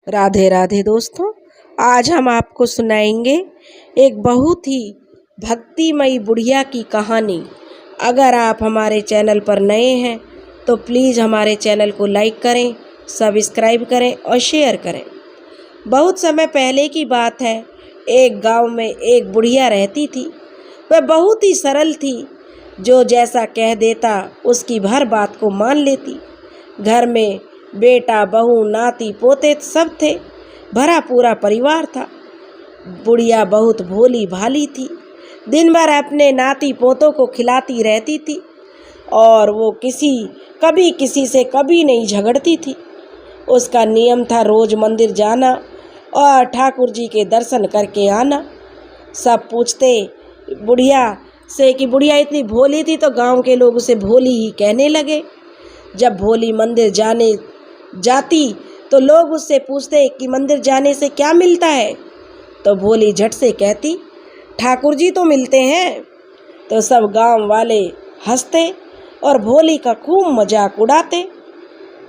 राधे राधे दोस्तों। आज हम आपको सुनाएंगे एक बहुत ही भक्तिमयी बुढ़िया की कहानी। अगर आप हमारे चैनल पर नए हैं तो प्लीज़ हमारे चैनल को लाइक करें, सब्सक्राइब करें और शेयर करें। बहुत समय पहले की बात है। एक गांव में एक बुढ़िया रहती थी। वह बहुत ही सरल थी, जो जैसा कह देता उसकी हर बात को मान लेती। घर में बेटा, बहू, नाती पोते सब थे। भरा पूरा परिवार था। बुढ़िया बहुत भोली भाली थी। दिन भर अपने नाती पोतों को खिलाती रहती थी और वो कभी किसी से कभी नहीं झगड़ती थी। उसका नियम था रोज मंदिर जाना और ठाकुर जी के दर्शन करके आना। सब पूछते बुढ़िया से कि बुढ़िया इतनी भोली थी, तो गांव के लोग उसे भोली ही कहने लगे। जब भोली मंदिर जाती तो लोग उससे पूछते कि मंदिर जाने से क्या मिलता है, तो भोली झट से कहती ठाकुर जी तो मिलते हैं। तो सब गांव वाले हंसते और भोली का खूब मजाक उड़ाते।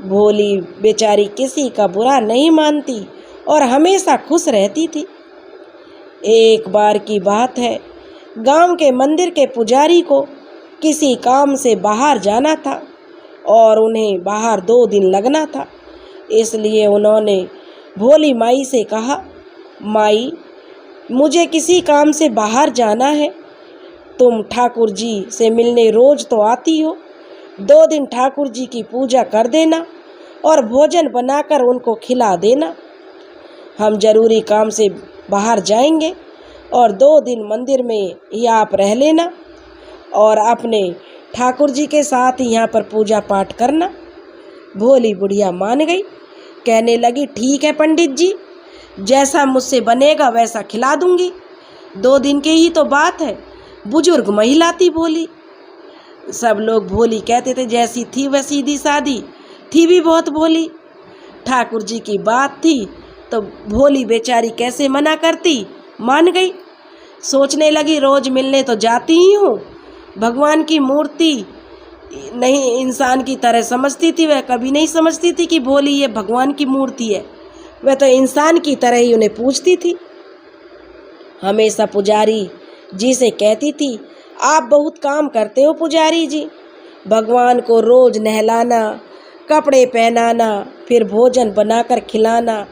भोली बेचारी किसी का बुरा नहीं मानती और हमेशा खुश रहती थी। एक बार की बात है, गांव के मंदिर के पुजारी को किसी काम से बाहर जाना था और उन्हें बाहर 2 दिन लगना था। इसलिए उन्होंने भोली माई से कहा, माई मुझे किसी काम से बाहर जाना है। तुम ठाकुर जी से मिलने रोज तो आती हो, 2 दिन ठाकुर जी की पूजा कर देना और भोजन बनाकर उनको खिला देना। हम जरूरी काम से बाहर जाएंगे और 2 दिन मंदिर में ही आप रह लेना और अपने ठाकुर जी के साथ यहाँ पर पूजा पाठ करना। भोली बुढ़िया मान गई। कहने लगी, ठीक है पंडित जी, जैसा मुझसे बनेगा वैसा खिला दूंगी। 2 दिन की ही तो बात है। बुजुर्ग महिला थी भोली। सब लोग भोली कहते थे, जैसी थी वह सीधी सादी थी, भी बहुत भोली। ठाकुर जी की बात थी तो भोली बेचारी कैसे मना करती, मान गई। सोचने लगी, रोज मिलने तो जाती ही हूँ, भगवान की मूर्ति नहीं इंसान की तरह समझती थी। वह कभी नहीं समझती थी कि भोली ये भगवान की मूर्ति है। वह तो इंसान की तरह ही उन्हें पूजती थी। हमेशा पुजारी जी से कहती थी, आप बहुत काम करते हो पुजारी जी। भगवान को रोज नहलाना, कपड़े पहनाना, फिर भोजन बनाकर खिलाना।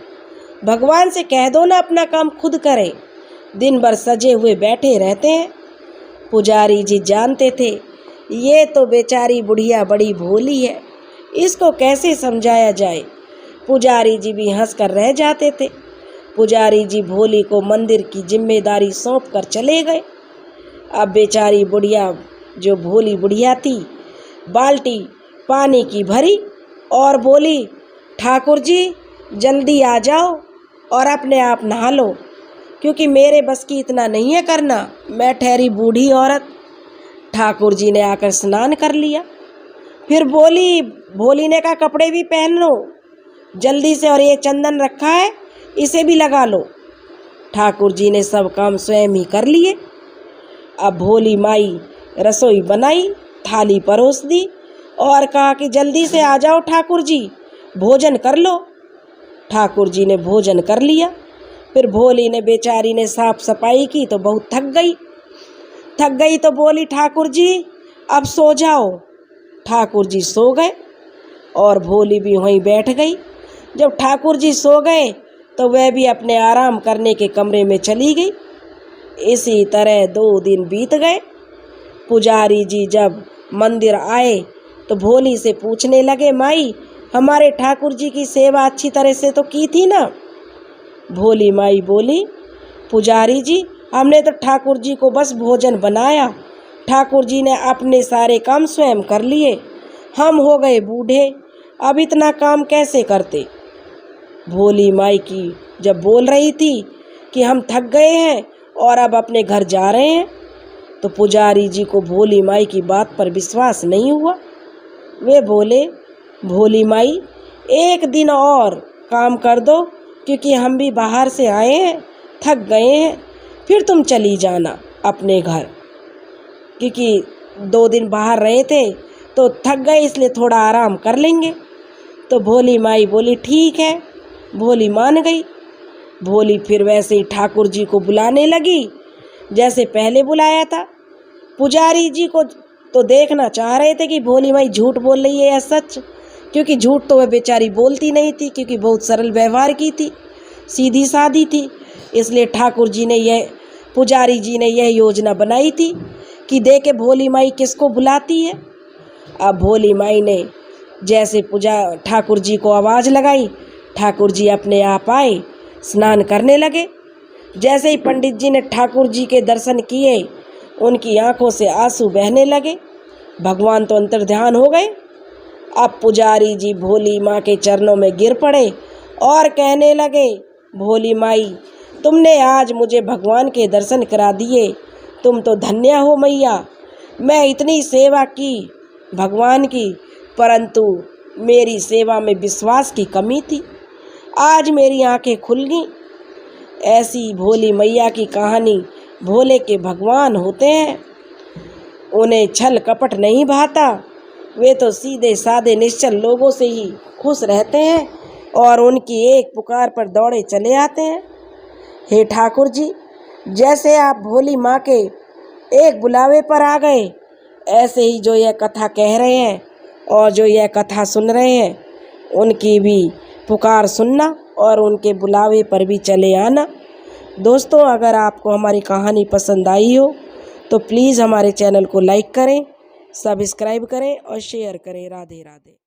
भगवान से कह दो ना अपना काम खुद करें। दिन भर सजे हुए बैठे रहते हैं। पुजारी जी जानते थे ये तो बेचारी बुढ़िया बड़ी भोली है, इसको कैसे समझाया जाए। पुजारी जी भी हंसकर रह जाते थे। पुजारी जी भोली को मंदिर की जिम्मेदारी सौंप कर चले गए। अब बेचारी बुढ़िया, जो भोली बुढ़िया थी, बाल्टी पानी की भरी और बोली, ठाकुर जी जल्दी आ जाओ और अपने आप नहा लो, क्योंकि मेरे बस की इतना नहीं है करना, मैं ठहरी बूढ़ी औरत। ठाकुर जी ने आकर स्नान कर लिया। फिर भोली ने कहा, कपड़े भी पहन लो जल्दी से, और ये चंदन रखा है इसे भी लगा लो। ठाकुर जी ने सब काम स्वयं ही कर लिए। अब भोली माई रसोई बनाई, थाली परोस दी और कहा कि जल्दी से आ जाओ ठाकुर जी, भोजन कर लो। ठाकुर जी ने भोजन कर लिया। फिर भोली ने बेचारी ने साफ सफाई की तो बहुत थक गई तो बोली, ठाकुर जी अब सो जाओ। ठाकुर जी सो गए और भोली भी वहीं बैठ गई। जब ठाकुर जी सो गए तो वह भी अपने आराम करने के कमरे में चली गई। इसी तरह 2 दिन बीत गए। पुजारी जी जब मंदिर आए तो भोली से पूछने लगे, माई हमारे ठाकुर जी की सेवा अच्छी तरह से तो की थी ना। भोली माई बोली, पुजारी जी हमने तो ठाकुर जी को बस भोजन बनाया, ठाकुर जी ने अपने सारे काम स्वयं कर लिए। हम हो गए बूढ़े, अब इतना काम कैसे करते। भोली माई की जब बोल रही थी कि हम थक गए हैं और अब अपने घर जा रहे हैं, तो पुजारी जी को भोली माई की बात पर विश्वास नहीं हुआ। वे बोले, भोली माई 1 दिन और काम कर दो, क्योंकि हम भी बाहर से आए हैं, थक गए हैं, फिर तुम चली जाना अपने घर। क्योंकि 2 दिन बाहर रहे थे तो थक गए, इसलिए थोड़ा आराम कर लेंगे। तो भोली माई बोली, ठीक है भोली मान गई। भोली फिर वैसे ही ठाकुर जी को बुलाने लगी जैसे पहले बुलाया था। पुजारी जी को तो देखना चाह रहे थे कि भोली माई झूठ बोल रही है या सच, क्योंकि झूठ तो वह बेचारी बोलती नहीं थी, क्योंकि बहुत सरल व्यवहार की थी, सीधी सादी थी। इसलिए ठाकुर जी ने पुजारी जी ने यह योजना बनाई थी कि देखे भोली माई किसको बुलाती है। अब भोली माई ने जैसे ठाकुर जी को आवाज़ लगाई, ठाकुर जी अपने आप आए, स्नान करने लगे। जैसे ही पंडित जी ने ठाकुर जी के दर्शन किए, उनकी आंखों से आंसू बहने लगे। भगवान तो अंतर्ध्यान हो गए। अब पुजारी जी भोली माँ के चरणों में गिर पड़े और कहने लगे, भोली माई, तुमने आज मुझे भगवान के दर्शन करा दिए, तुम तो धन्य हो मैया। मैं इतनी सेवा की भगवान की, परंतु मेरी सेवा में विश्वास की कमी थी। आज मेरी आंखें खुल गईं। ऐसी भोली मैया की कहानी। भोले के भगवान होते हैं, उन्हें छल कपट नहीं भाता। वे तो सीधे साधे निश्चल लोगों से ही खुश रहते हैं और उनकी एक पुकार पर दौड़े चले आते हैं। हे ठाकुर जी, जैसे आप भोली माँ के एक बुलावे पर आ गए, ऐसे ही जो यह कथा कह रहे हैं और जो यह कथा सुन रहे हैं, उनकी भी पुकार सुनना और उनके बुलावे पर भी चले आना। दोस्तों, अगर आपको हमारी कहानी पसंद आई हो तो प्लीज़ हमारे चैनल को लाइक करें, सब्सक्राइब करें और शेयर करें। राधे राधे।